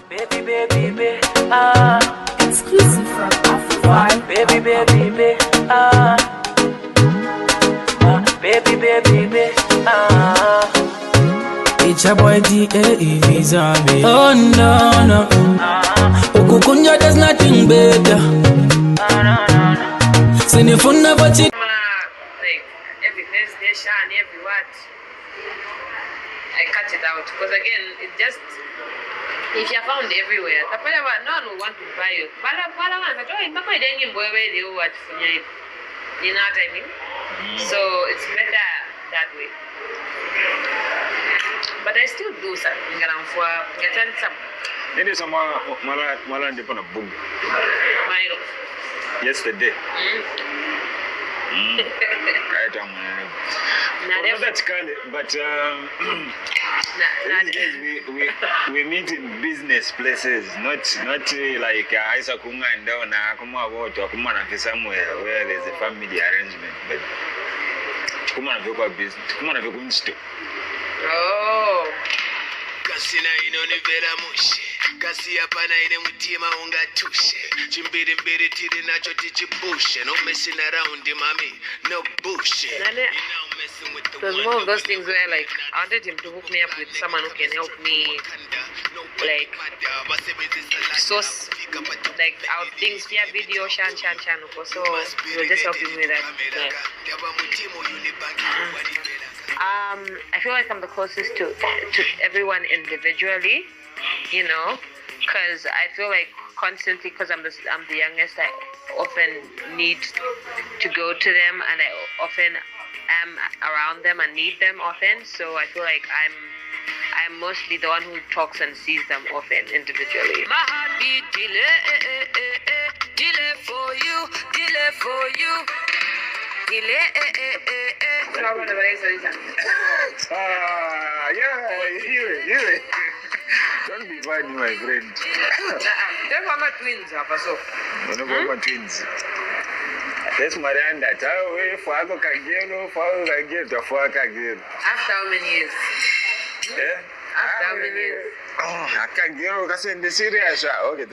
baby, exclusive from Africa. Baby, baby, it's a boy D.A.E. zombie. Oh no. Okukunja, there's nothing better. Send your phone number to like every Thursday, and every what. I cut it out because again, it just if you're found everywhere, no one will want to buy you. You know what I mean? So it's better that way. But I still do something some. It is a Malan depend on boom. Yesterday. That's kind of, but we meet in business places, not like Isa Kunga and down Akuma or Kumana somewhere where there's a family arrangement. But Kumana business, Kumana Vigunsto. Oh. Kasina inonivera mushe kasi hapana ine mutima ungatushe chimbiri mbiri tiri nacho tichibushe no messing around mommy no bullshit. It was more of those things where like I wanted him to hook me up with someone who can help me like source like our things via video shan so he was just helping me with that. I feel like I'm the closest to everyone individually, you know, because I feel like constantly, because I'm the youngest, I often need to go to them, and I often am around them and need them often. So I feel like I'm mostly the one who talks and sees them often individually. My heartbeat delay for you. Yeah. Don't be funny, my friend. They're my twins, One of twins. That's Miranda. After how many years? Yeah. After how many years? Oh, I can't get over the serious. Okay.